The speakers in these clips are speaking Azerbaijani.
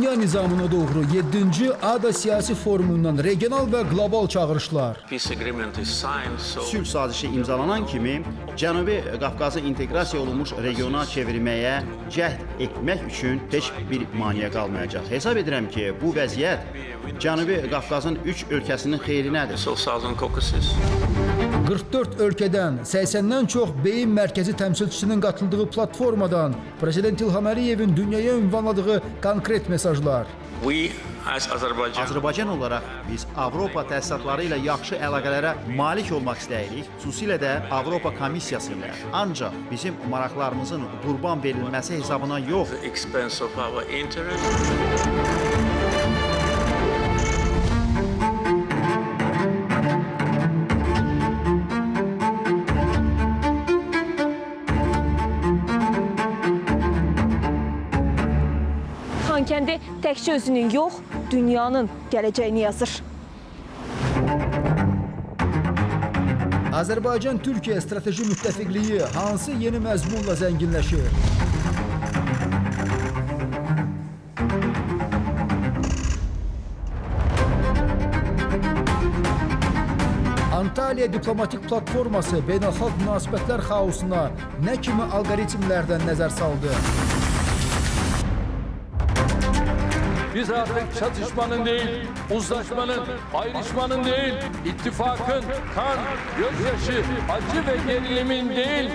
dünya nizamına doğru 7-ci ADA siyasi forumundan regional və qlobal çağırışlar. Sülh sazişi imzalanan kimi Cənubi Qafqazı inteqrasiya olunmuş regiona çevirməyə cəhd etmək üçün heç bir maneə qalmayacaq. Hesab edirəm ki, bu vəziyyət Cənubi Qafqazın 3 ölkəsinin xeyrinədir. 44 ölkədən 80-dən çox beyin mərkəzi təmsilçisinin qatıldığı platformadan Prezident İlham Əliyevin dünyaya ünvanladığı konkret mesajlar. Azərbaycan olaraq biz Avropa təsisatları ilə yaxşı əlaqələrə malik olmaq istəyirik, xüsusilə də Avropa Komissiyası ilə. Ancaq bizim maraqlarımızın qurban verilməsi hesabına yox. Xankəndi təkcə özünün yox, dünyanın gələcəyini yazır. Azərbaycan-Türkiyə strateji müttəfiqliyi hansı yeni məzmunla zənginləşir? Antalya diplomatik platforması beynəlxalq münasibətlər xaosuna nə kimi algoritmlərdən nəzər saldı? Biz artık çatışmanın değil, uzlaşmanın, ayrışmanın değil, ittifakın, kan, gözyaşı, acı ve gerilimin değil,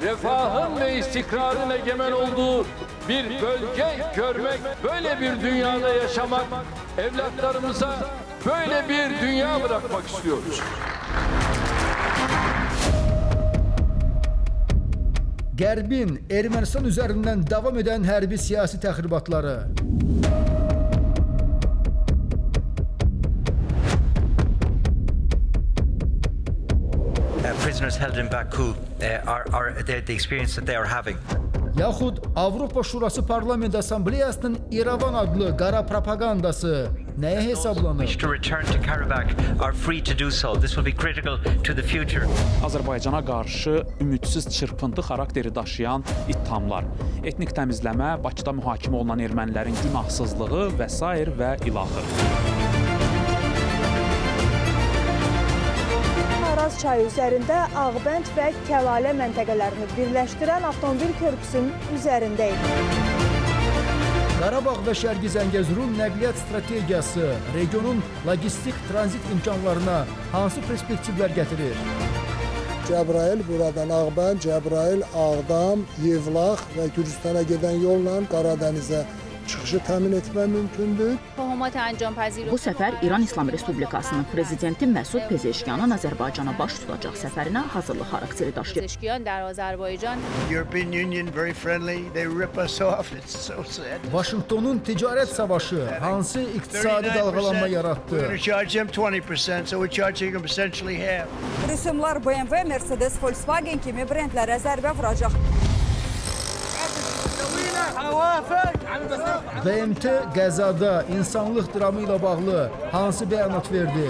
refahın ve istikrarın egemen olduğu bir bölge görmek, böyle bir dünyada yaşamak, evlatlarımıza böyle bir dünya bırakmak istiyoruz. Qərbin Ermənistan üzərindən davam edən hərbi siyasi təxribatları. Prisoners held in Baku the experience that they are having. Yaxud Avropa Şurası Parlament Assambleyasının İrəvan adlı qara propagandası nəyə hesablanır? Wish to return to Karabakh are free to do so. This will be critical to the future. Azərbaycana qarşı ümidsiz çırpıntı xarakteri daşıyan ittihamlar, etnik təmizləmə, Bakıda mühakimə olunan ermənilərin günahsızlığı və s. və ilaxır. Araz çayı üzərində Ağbənd və Kəlalə məntəqələrini birləşdirən avtomobil körpüsünün üzərindəyik. Qarabağ və Şərqi Zəngəzurun nəqliyyat strategiyası regionun logistik tranzit imkanlarına hansı perspektivlər gətirir? Cəbrayıl buradan Ağbənd, Cəbrayıl, Ağdam, Yevlax və Gürcüstana gedən yolla Qaradənizə çıxışı təmin etmək mümkündür. Bu səfər İran İslam Respublikasının prezidenti Məsud Pezeşkiyanın Azərbaycana baş tutacaq səfərinə hazırlıq xarakteri daşıyır. Vaşinqtonun ticarət savaşı hansı iqtisadi dalğalanma yaratdı? Rüsumlar BMW, Mercedes, Volkswagen kimi brendlərə zərbə vuracaq. BMT Qəzada insanlıq dramı ilə bağlı hansı bəyanat verdi?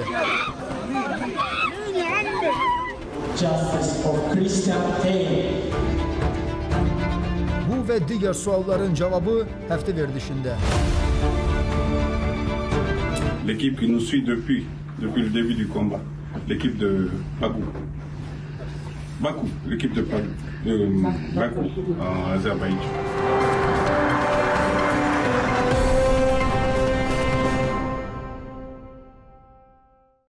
Bu və digər sualların cavabı həftə verilişində. L'équipe qui nous suit depuis le début du combat, l'équipe de Bakou. Bakou, l'équipe de Bakou en Azerbaïdjan.